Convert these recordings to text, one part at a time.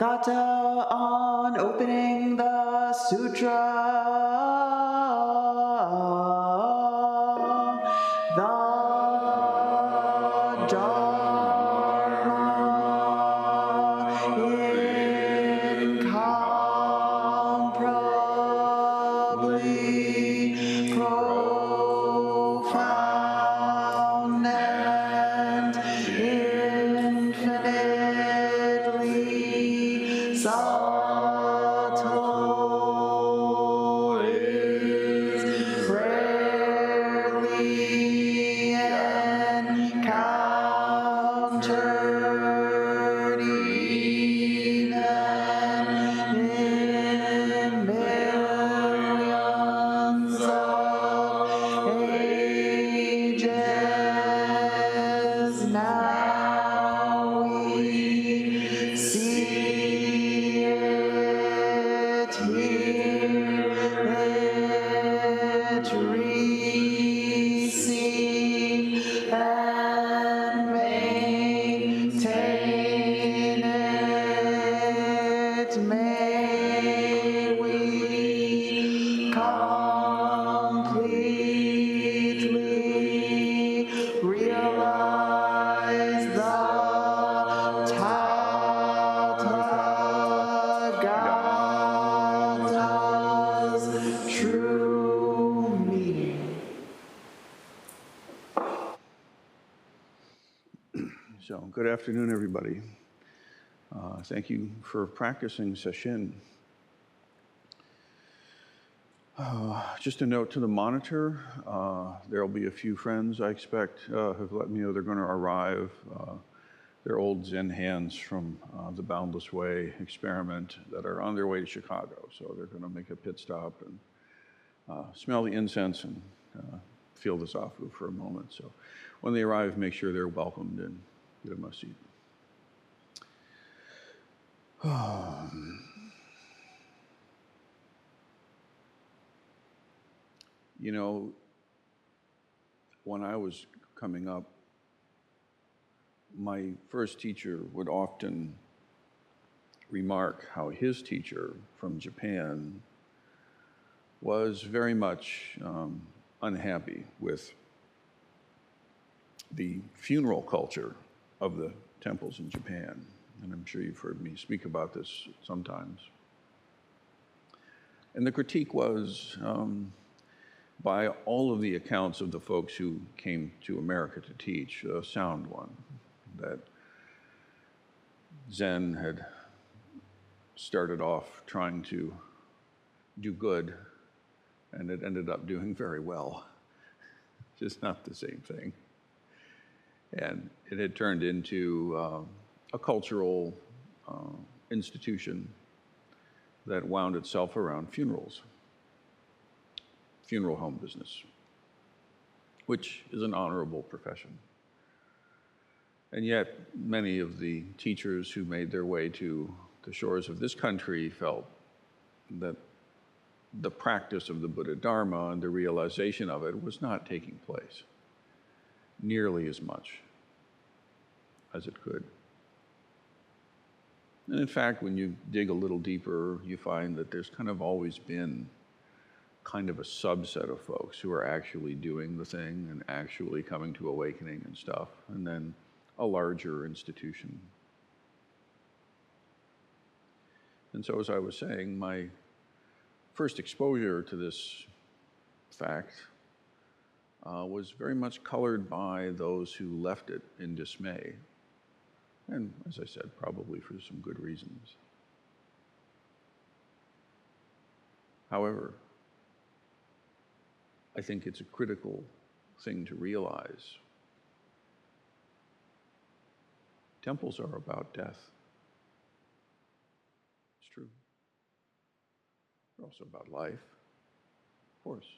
Kata on opening the sutra. The Dharma incomparably profound and infinitely subtle is rarely encountered even in millions of ages. Now we see it, hear it, receive and maintain it. May we completely realize the Tathagata's true meaning. So, good afternoon, everybody. Thank you for practicing Sesshin. Just a note to the monitor, there'll be a few friends I expect have let me know they're going to arrive. They're old Zen hands from the Boundless Way experiment that are on their way to Chicago. So they're going to make a pit stop and smell the incense and feel the zafu for a moment. So when they arrive, make sure they're welcomed and give them a seat. You know, when I was coming up, my first teacher would often remark how his teacher from Japan was very much unhappy with the funeral culture of the temples in Japan. And I'm sure you've heard me speak about this sometimes. And the critique was, by all of the accounts of the folks who came to America to teach, a sound one, that Zen had started off trying to do good, and it ended up doing very well. Just not the same thing. And it had turned into a cultural institution that wound itself around funerals. Funeral home business, which is an honorable profession. And yet, many of the teachers who made their way to the shores of this country felt that the practice of the Buddha Dharma and the realization of it was not taking place nearly as much as it could. And in fact, when you dig a little deeper, you find that there's kind of always been kind of a subset of folks who are actually doing the thing and actually coming to awakening and stuff, and then a larger institution. And so, as I was saying, my first exposure to this fact was very much colored by those who left it in dismay. And as I said, probably for some good reasons. However, I think it's a critical thing to realize. Temples are about death. It's true. They're also about life, of course.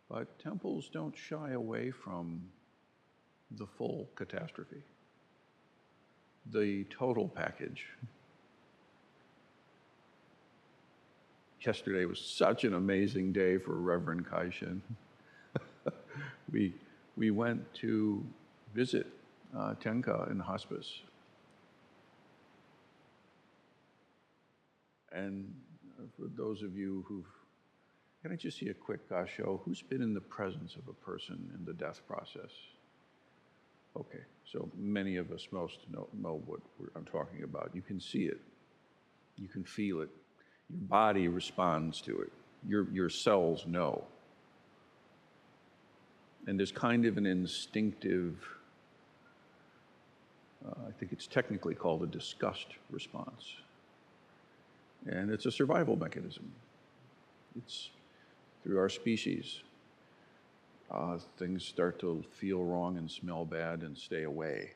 But temples don't shy away from the full catastrophe, the total package. Yesterday was such an amazing day for Reverend Kaishin. We went to visit Tenka in hospice. And for those of you can I just see a quick show? Who's been in the presence of a person in the death process? Okay, so many of us most know what I'm talking about. You can see it. You can feel it. Your body responds to it. Your cells know. And there's kind of an instinctive, I think it's technically called a disgust response. And it's a survival mechanism. It's through our species. Things start to feel wrong and smell bad and stay away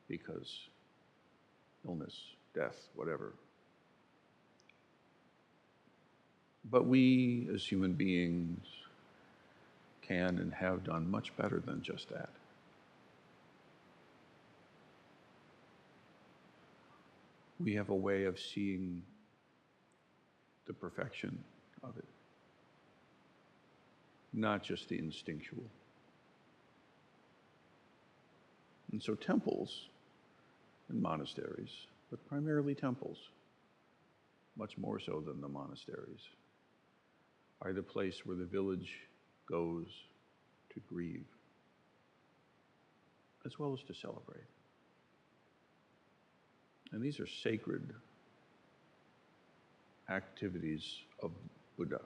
because illness, death, whatever. But we, as human beings, can and have done much better than just that. We have a way of seeing the perfection of it, not just the instinctual. And so temples and monasteries, but primarily temples, much more so than the monasteries, are the place where the village goes to grieve, as well as to celebrate. And these are sacred activities of Buddha.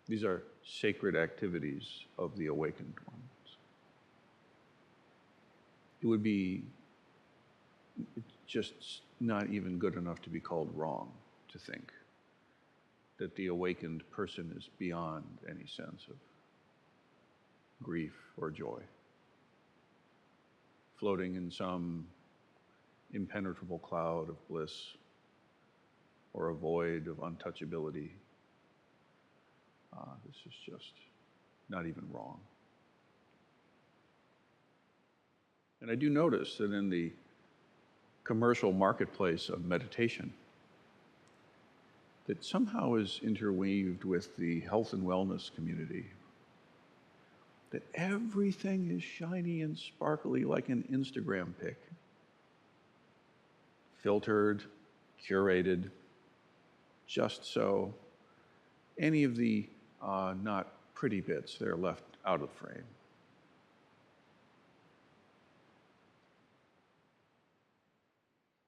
These are sacred activities of the awakened ones. It would be just not even good enough to be called wrong to think that the awakened person is beyond any sense of grief or joy, floating in some impenetrable cloud of bliss or a void of untouchability. This is just not even wrong. And I do notice that in the commercial marketplace of meditation, that somehow is interweaved with the health and wellness community, that everything is shiny and sparkly like an Instagram pic, filtered, curated, just so any of the not pretty bits, they're left out of frame.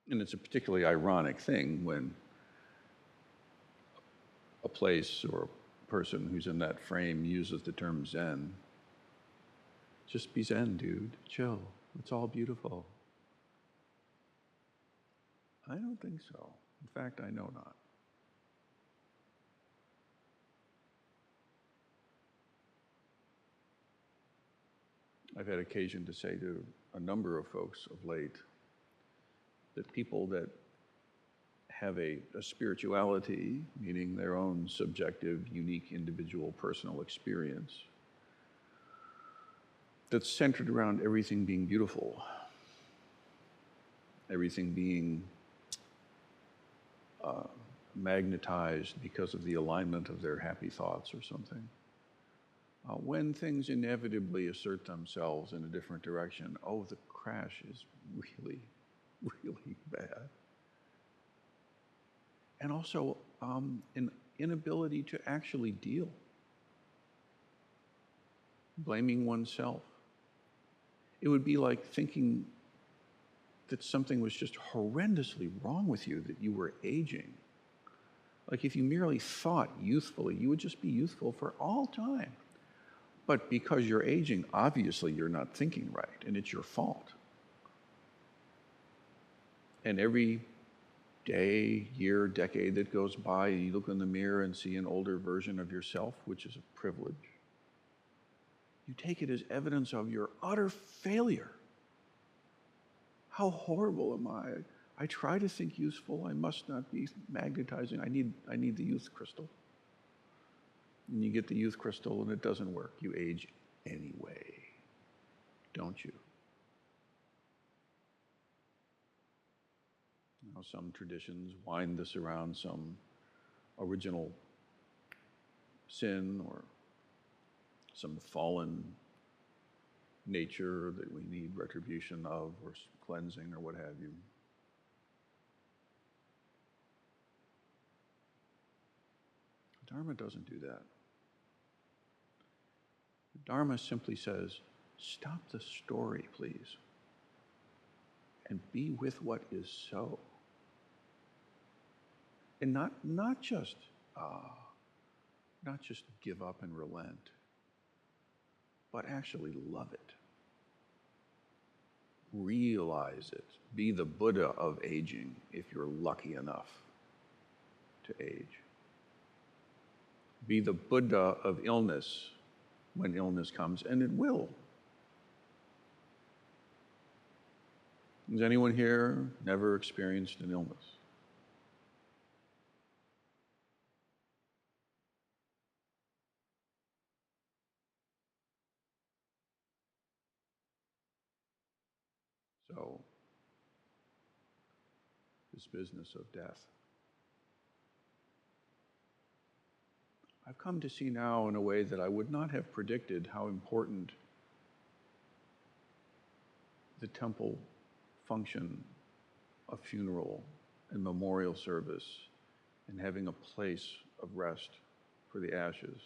And it's a particularly ironic thing when a place or a person who's in that frame uses the term Zen. Just be Zen, dude. Chill. It's all beautiful. I don't think so. In fact, I know not. I've had occasion to say to a number of folks of late that people that have a spirituality, meaning their own subjective, unique, individual, personal experience, that's centered around everything being beautiful, everything being magnetized because of the alignment of their happy thoughts or something. When things inevitably assert themselves in a different direction, oh, the crash is really, really bad. And also an inability to actually deal, blaming oneself. It would be like thinking that something was just horrendously wrong with you, that you were aging. Like if you merely thought youthfully, you would just be youthful for all time. But because you're aging, obviously you're not thinking right, and it's your fault. And every day, year, decade that goes by, and you look in the mirror and see an older version of yourself, which is a privilege, you take it as evidence of your utter failure. How horrible am I? I try to think useful. I must not be magnetizing. I need the youth crystal. And you get the youth crystal and it doesn't work. You age anyway, don't you? Now, some traditions wind this around some original sin or some fallen nature that we need retribution of or cleansing or what have you. The Dharma doesn't do that. The Dharma simply says, stop the story, please, and be with what is so. And not just give up and relent, but actually love it. Realize it. Be the Buddha of aging if you're lucky enough to age. Be the Buddha of illness when illness comes, and it will. Has anyone here never experienced an illness? So, this business of death. I've come to see now in a way that I would not have predicted how important the temple function of funeral and memorial service and having a place of rest for the ashes,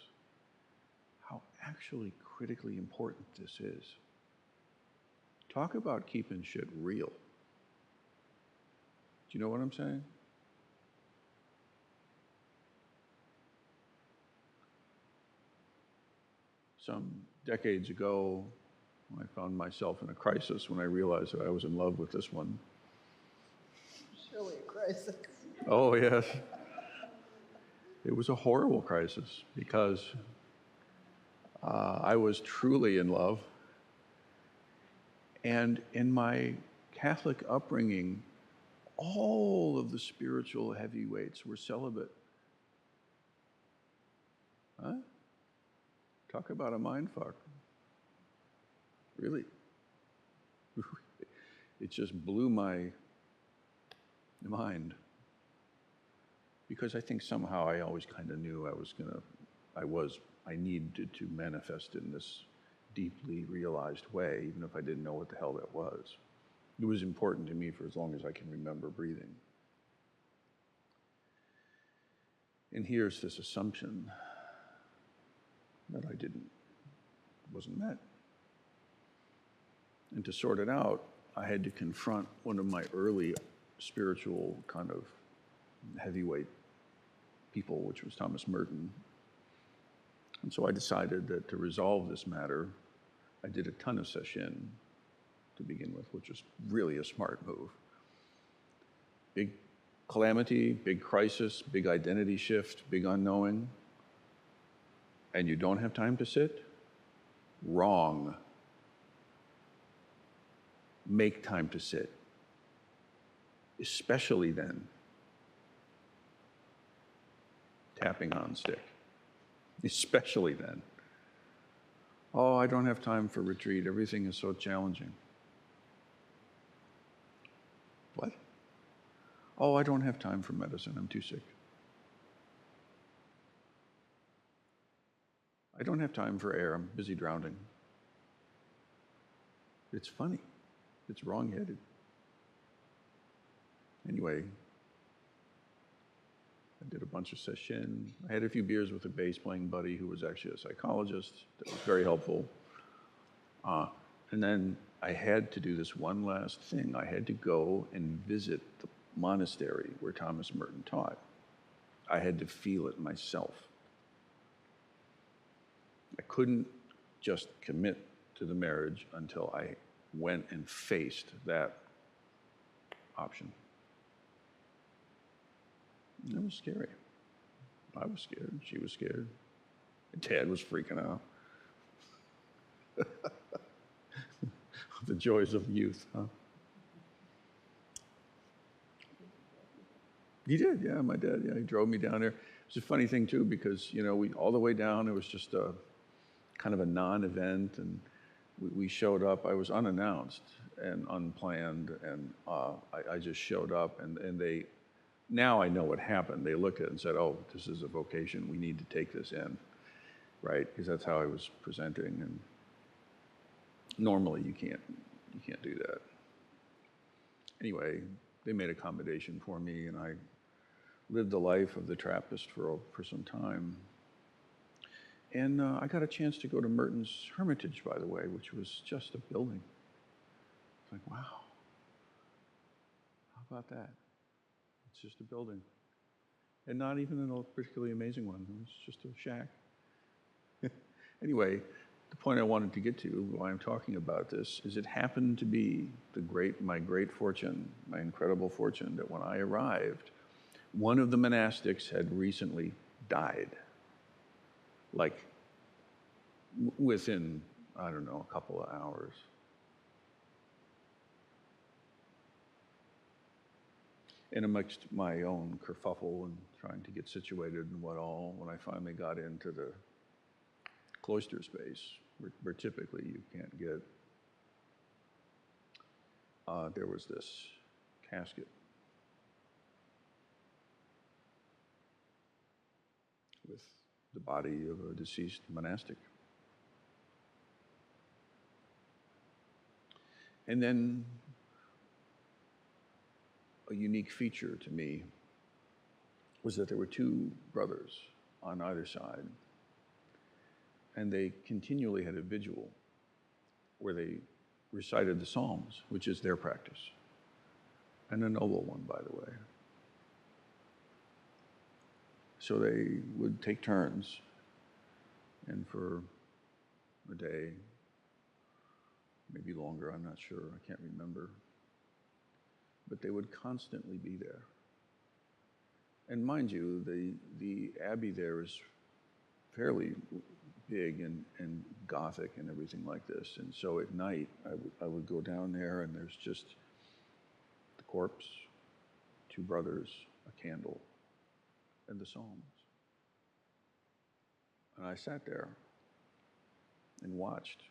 how actually critically important this is. Talk about keeping shit real. Do you know what I'm saying? Some decades ago, I found myself in a crisis when I realized that I was in love with this one. Surely a crisis. Oh, yes. It was a horrible crisis because I was truly in love. And in my Catholic upbringing, all of the spiritual heavyweights were celibate. Huh? Talk about a mindfuck. Really. It just blew my mind. Because I think somehow I always kind of knew I needed to manifest in this deeply realized way, even if I didn't know what the hell that was. It was important to me for as long as I can remember breathing. And here's this assumption that wasn't met. And to sort it out, I had to confront one of my early spiritual kind of heavyweight people, which was Thomas Merton. And so I decided that to resolve this matter, I did a ton of Sesshin to begin with, which was really a smart move. Big calamity, big crisis, big identity shift, big unknowing, and you don't have time to sit? Wrong. Make time to sit, especially then. Tapping on stick, especially then. Oh, I don't have time for retreat. Everything is so challenging. What? Oh, I don't have time for medicine. I'm too sick. I don't have time for air. I'm busy drowning. It's funny. It's wrong-headed. Anyway, I did a bunch of Sesshin. I had a few beers with a bass-playing buddy who was actually a psychologist. That was very helpful. And then I had to do this one last thing. I had to go and visit the monastery where Thomas Merton taught. I had to feel it myself. I couldn't just commit to the marriage until I went and faced that option. It was scary. I was scared. She was scared. And Dad was freaking out. The joys of youth, huh? He did, yeah, my dad, yeah, he drove me down there. It was a funny thing too, because, we all the way down, it was just a kind of a non-event, and we showed up. I was unannounced and unplanned, and I just showed up, and they, now I know what happened. They looked at it and said, oh, this is a vocation, we need to take this in, right? Because that's how I was presenting, and normally you can't do that. Anyway, they made accommodation for me, and I lived the life of the Trappist for some time. And I got a chance to go to Merton's Hermitage, by the way, which was just a building. It's like, wow, how about that? It's just a building. And not even a particularly amazing one. It was just a shack. Anyway, the point I wanted to get to, why I'm talking about this, is it happened to be my great fortune, my incredible fortune, that when I arrived, one of the monastics had recently died. Like within, I don't know, a couple of hours. And amongst my own kerfuffle and trying to get situated and when I finally got into the cloister space, where typically you can't get, there was this casket with the body of a deceased monastic. And then a unique feature to me was that there were two brothers on either side, and they continually had a vigil where they recited the Psalms, which is their practice, and a noble one, by the way. So they would take turns, and for a day, maybe longer, I'm not sure, I can't remember, but they would constantly be there. And mind you, the abbey there is fairly big and Gothic and everything like this. And so at night, I would go down there, and there's just the corpse, two brothers, a candle, and the Psalms. And I sat there and watched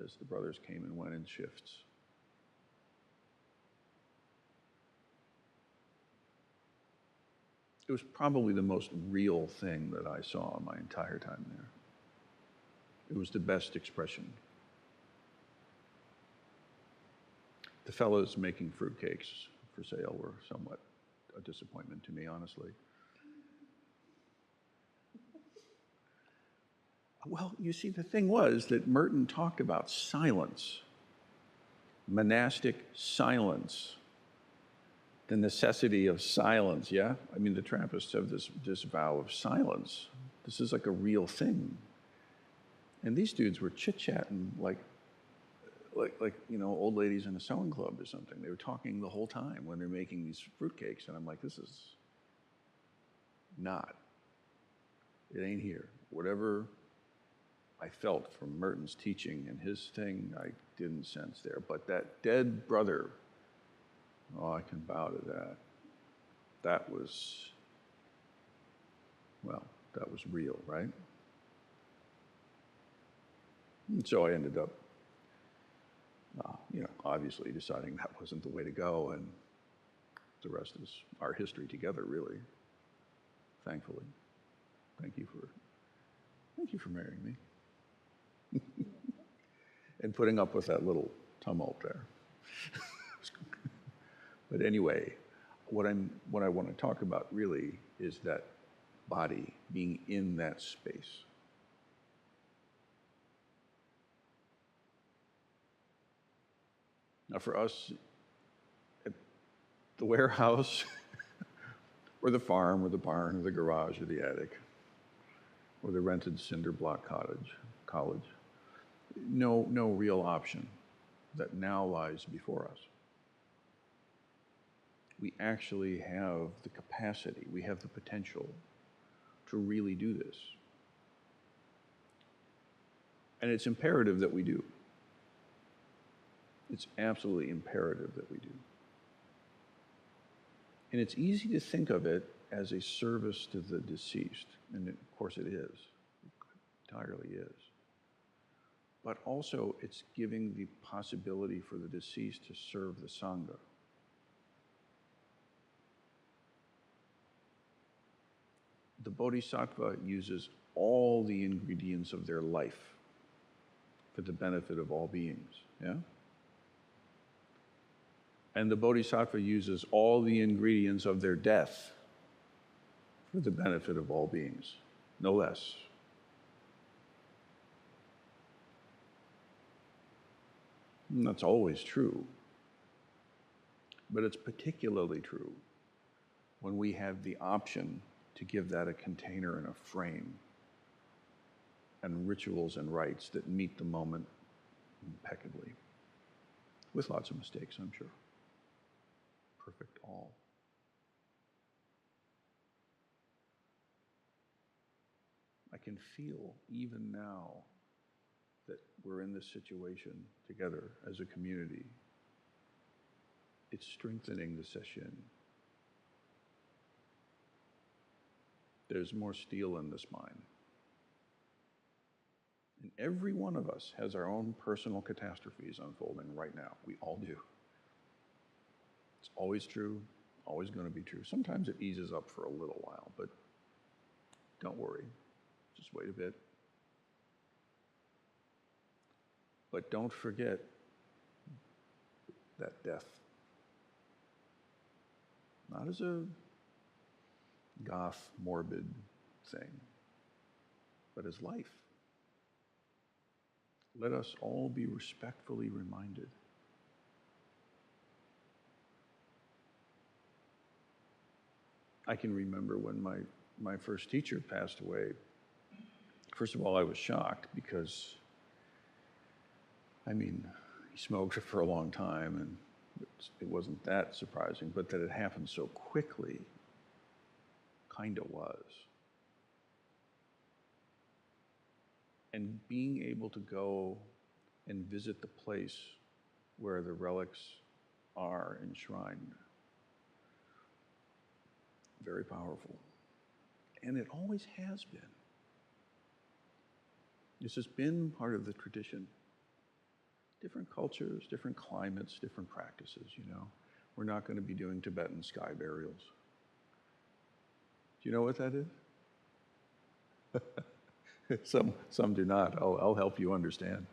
as the brothers came and went in shifts. It was probably the most real thing that I saw my entire time there. It was the best expression. The fellows making fruitcakes for sale were somewhat a disappointment to me, honestly. Well, you see, the thing was that Merton talked about silence, monastic silence, the necessity of silence, yeah? I mean, the Trappists have this vow of silence. This is like a real thing. And these dudes were chit-chatting like old ladies in a sewing club or something. They were talking the whole time when they're making these fruitcakes, and I'm like, this is not. It ain't here. Whatever I felt from Merton's teaching and his thing, I didn't sense there. But that dead brother, oh, I can bow to that. That was real, right? And so I ended up, obviously deciding that wasn't the way to go, and the rest is our history together, really. Thankfully, thank you for marrying me, and putting up with that little tumult there. But anyway, what I want to talk about really is that body being in that space. Now for us, at the warehouse, or the farm, or the barn, or the garage, or the attic, or the rented cinder block college, no real option that now lies before us. We actually have the capacity, we have the potential to really do this. And it's imperative that we do. It's absolutely imperative that we do. And it's easy to think of it as a service to the deceased, and of course it is. It entirely is. But also it's giving the possibility for the deceased to serve the Sangha. The Bodhisattva uses all the ingredients of their life for the benefit of all beings, yeah? And the Bodhisattva uses all the ingredients of their death for the benefit of all beings, no less. And that's always true, but it's particularly true when we have the option to give that a container and a frame and rituals and rites that meet the moment impeccably, with lots of mistakes, I'm sure. Perfect all. I can feel even now that we're in this situation together as a community. It's strengthening the Sesshin. There's more steel in this mine. And every one of us has our own personal catastrophes unfolding right now. We all do. It's always true, always going to be true. Sometimes it eases up for a little while, but don't worry. Just wait a bit. But don't forget that death. Not as a goth, morbid thing, but as life. Let us all be respectfully reminded. I can remember when my first teacher passed away. First of all, I was shocked because, he smoked for a long time and it wasn't that surprising, but that it happened so quickly kind of was. And being able to go and visit the place where the relics are enshrined, very powerful. And it always has been. This has been part of the tradition. Different cultures, different climates, different practices, We're not going to be doing Tibetan sky burials. Do you know what that is? Some do not. I'll help you understand.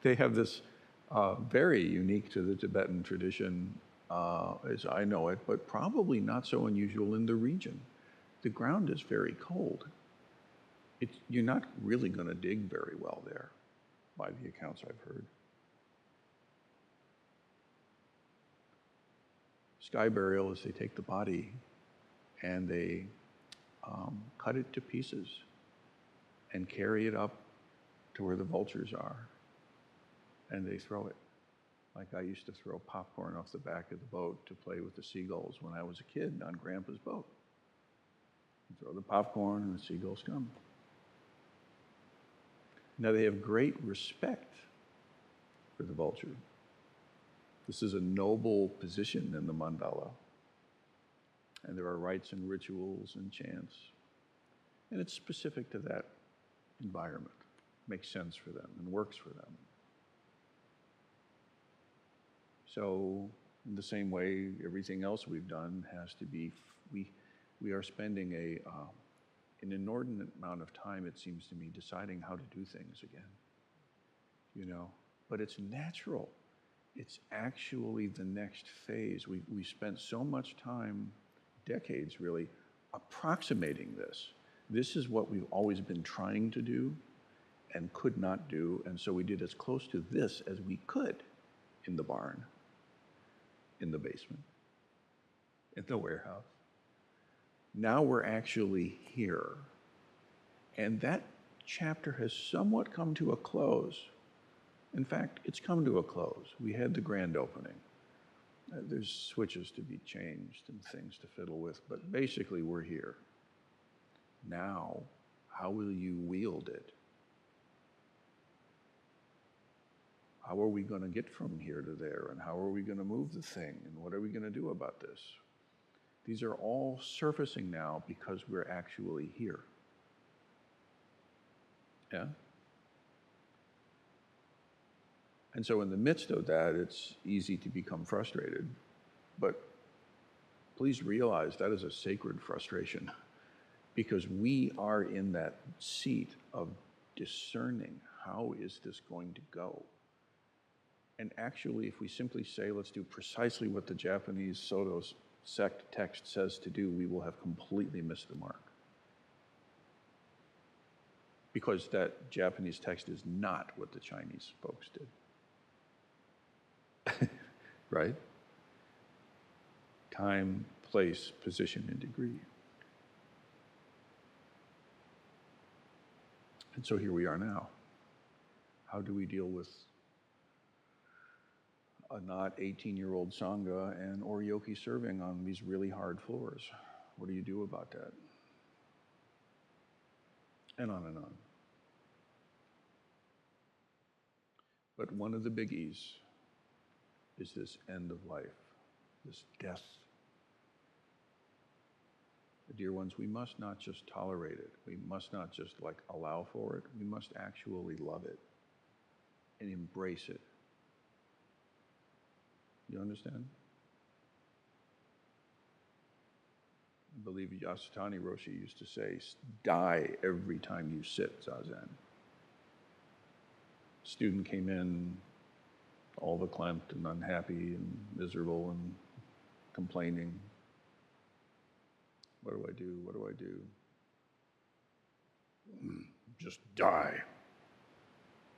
They have this very unique to the Tibetan tradition, as I know it, but probably not so unusual in the region. The ground is very cold. You're not really going to dig very well there, by the accounts I've heard. Sky burial is they take the body and they cut it to pieces and carry it up to where the vultures are, and they throw it. Like I used to throw popcorn off the back of the boat to play with the seagulls when I was a kid on Grandpa's boat. You throw the popcorn and the seagulls come. Now they have great respect for the vulture. This is a noble position in the mandala. And there are rites and rituals and chants. And it's specific to that environment. Makes sense for them and works for them. So in the same way, everything else we've done has to be, we are spending an inordinate amount of time, it seems to me, deciding how to do things again. But it's natural. It's actually the next phase. We spent so much time, decades really, approximating this. This is what we've always been trying to do and could not do, and so we did as close to this as we could in the barn, in the basement, in the warehouse. Now we're actually here. And that chapter has somewhat come to a close. In fact, it's come to a close. We had the grand opening. There's switches to be changed and things to fiddle with, but basically we're here. Now, how will you wield it? How are we going to get from here to there? And how are we going to move the thing? And what are we going to do about this? These are all surfacing now because we're actually here. Yeah? And so in the midst of that, it's easy to become frustrated. But please realize that is a sacred frustration because we are in that seat of discerning how is this going to go. And actually, if we simply say, let's do precisely what the Japanese Soto sect text says to do, we will have completely missed the mark. Because that Japanese text is not what the Chinese folks did. Right? Time, place, position, and degree. And so here we are now. How do we deal with a not 18-year-old Sangha and Oryoki serving on these really hard floors? What do you do about that? And on and on. But one of the biggies is this end of life, this death. Dear ones, we must not just tolerate it. We must not just allow for it. We must actually love it and embrace it. You understand? I believe Yasutani Roshi used to say, die every time you sit, Zazen. Student came in, all verklempt and unhappy and miserable and complaining. What do I do? What do I do? Just die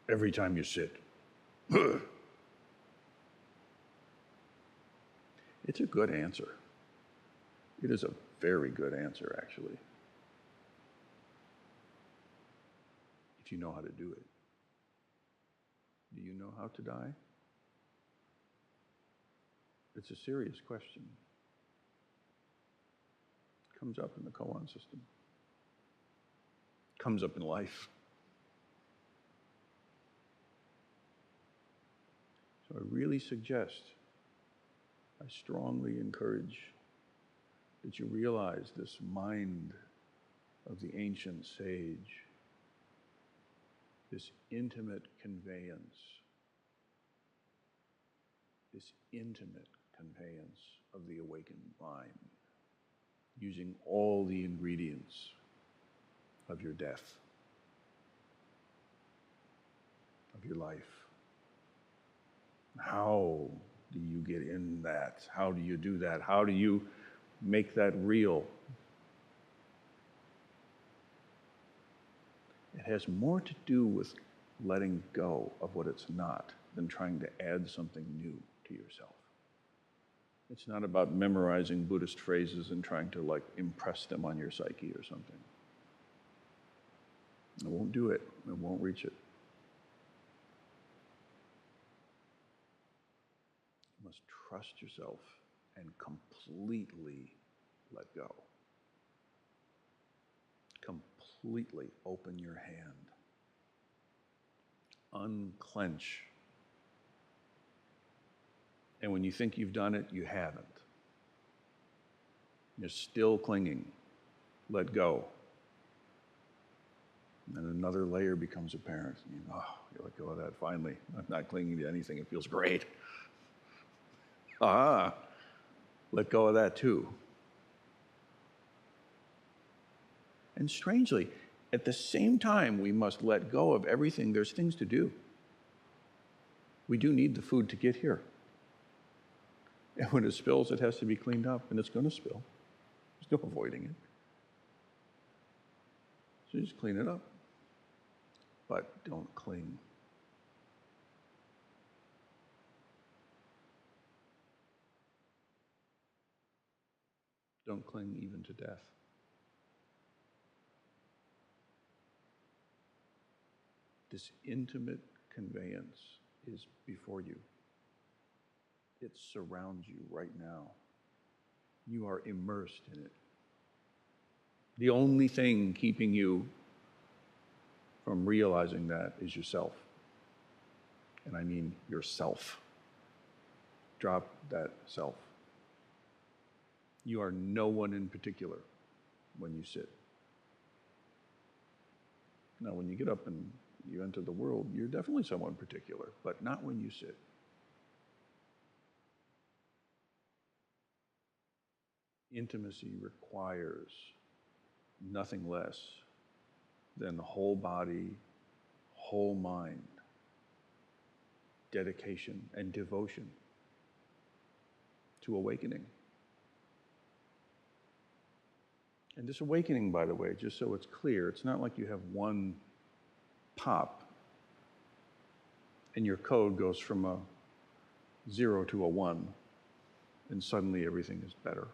every time you sit. It's a good answer. It is a very good answer, actually, if you know how to do it. Do you know how to die? It's a serious question. It comes up in the koan system. It comes up in life. So I really suggest, I strongly encourage that you realize this mind of the ancient sage, this intimate conveyance, of the awakened mind, using all the ingredients of your death, of your life. How do you get in that? How do you do that? How do you make that real? It has more to do with letting go of what it's not than trying to add something new to yourself. It's not about memorizing Buddhist phrases and trying to impress them on your psyche or something. It won't do it. It won't reach it. You must trust yourself and completely let go. Completely open your hand. Unclench. And when you think you've done it, you haven't. You're still clinging. Let go. And then another layer becomes apparent. You let go of that finally. I'm not clinging to anything. It feels great. Let go of that too. And strangely, at the same time we must let go of everything, there's things to do. We do need the food to get here. And when it spills, it has to be cleaned up, and it's going to spill. There's no avoiding it. So just clean it up. But don't cling. Don't cling even to death. This intimate conveyance is before you. It surrounds you right now. You are immersed in it. The only thing keeping you from realizing that is yourself. And I mean yourself. Drop that self. You are no one in particular when you sit. Now, when you get up and you enter the world, you're definitely someone particular, but not when you sit. Intimacy requires nothing less than the whole body, whole mind, dedication, and devotion to awakening. And this awakening, by the way, just so it's clear, it's not like you have one pop and your code goes from a 0 to a 1 and suddenly everything is better.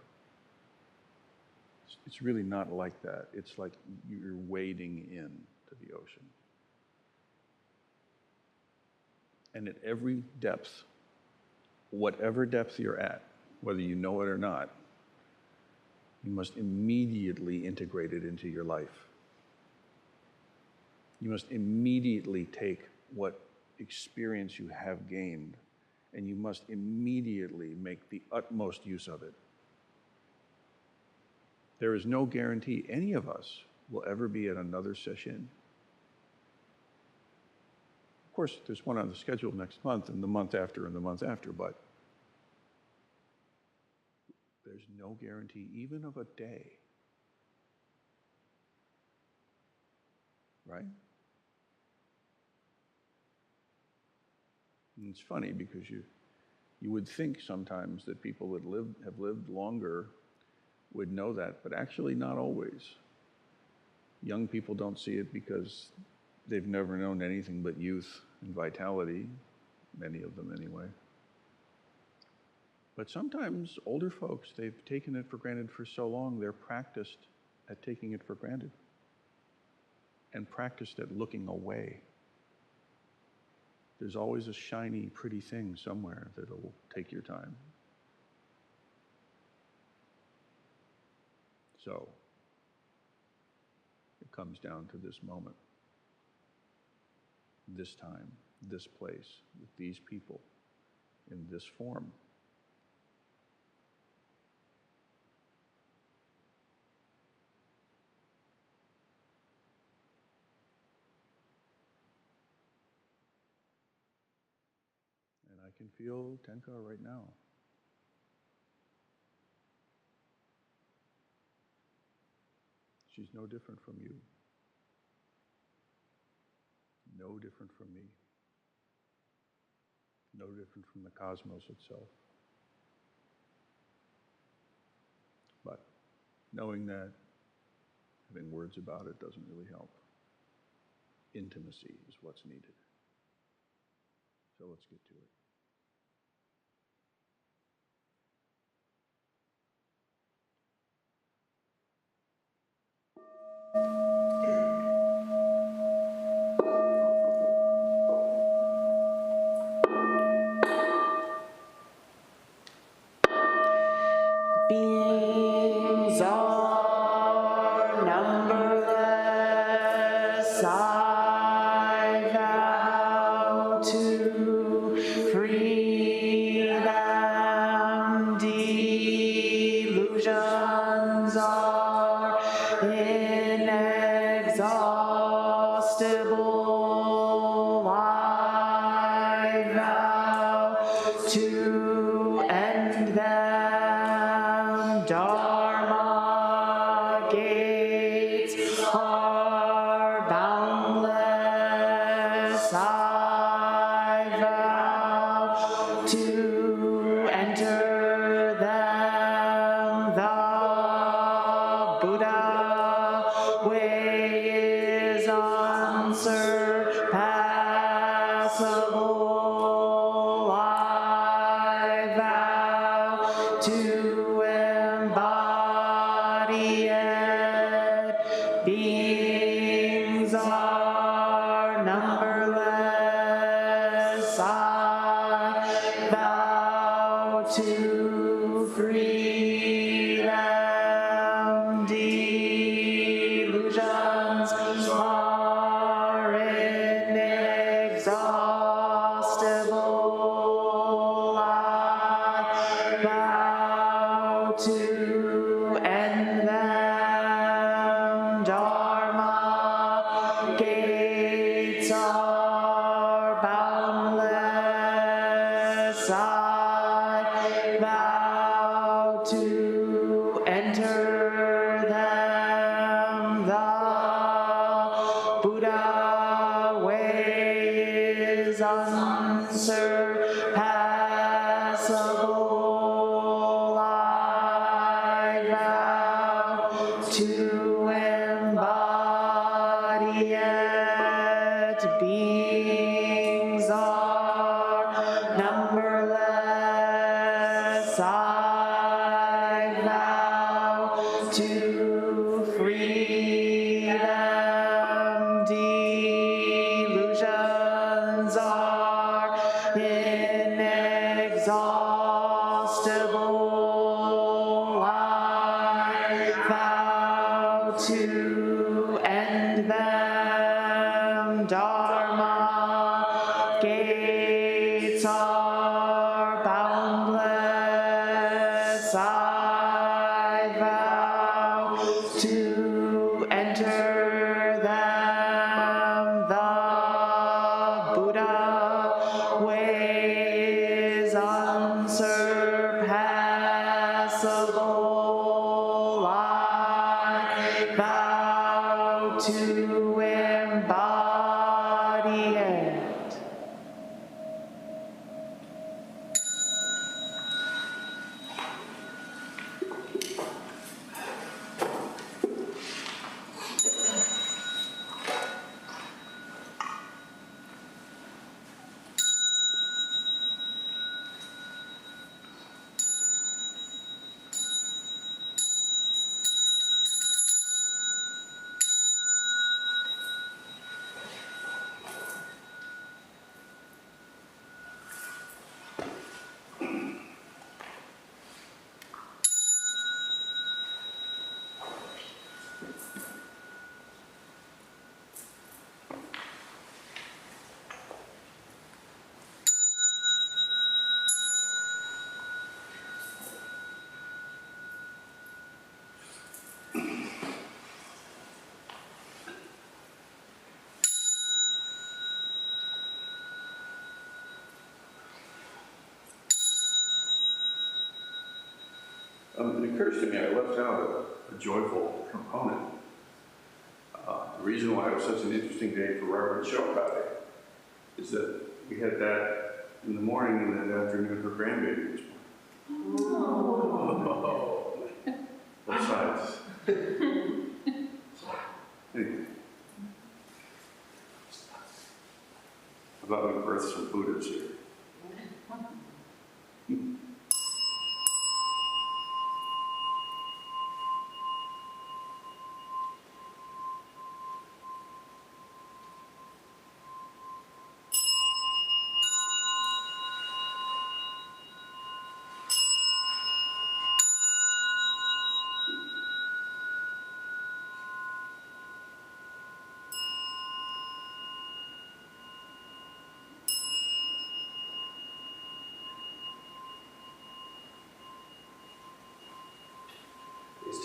It's really not like that. It's like you're wading in to the ocean. And at every depth, whatever depth you're at, whether you know it or not, you must immediately integrate it into your life. You must immediately take what experience you have gained, and you must immediately make the utmost use of it. There is no guarantee any of us will ever be at another session. Of course, there's one on the schedule next month, and the month after, and the month after, but there's no guarantee even of a day. Right? And it's funny because you would think sometimes that people that have lived longer would know that, but actually not always. Young people don't see it because they've never known anything but youth and vitality, many of them anyway. But sometimes older folks, they've taken it for granted for so long, they're practiced at taking it for granted and practiced at looking away. There's always a shiny, pretty thing somewhere that'll take your time. So, it comes down to this moment, this time, this place, with these people, in this form. And I can feel Tenka right now. She's no different from you. No different from me. No different from the cosmos itself. But knowing that, having words about it doesn't really help. Intimacy is what's needed. So let's get to it. Beings are numberless. I vow to free them. Delusions are inexhaustible. I vow to end them. Dharma gates are boundless. I vow to enter them. The Buddha way is unsurpassable. I vow to embody it. Beings are numberless. I vow to free them. Delusions are inexhaustible. I vow to end them. Dharma gates are boundless. I vow to enter them. The Buddha way is unsurpassable. I vow to Numberless, I vow to freedom. Delusions are inexhaustible. I vow to end them. Dharma gates are boundless. I vow to enter them. The Buddha way is unsurpassable. I vow to embody it. It occurs to me I left out a joyful component. The reason why it was such an interesting day for Reverend Shokai is that we had that in the morning and that afternoon her grandbaby was born. Oh. Both sides. Anyway. I thought we'd birth some Buddhas here.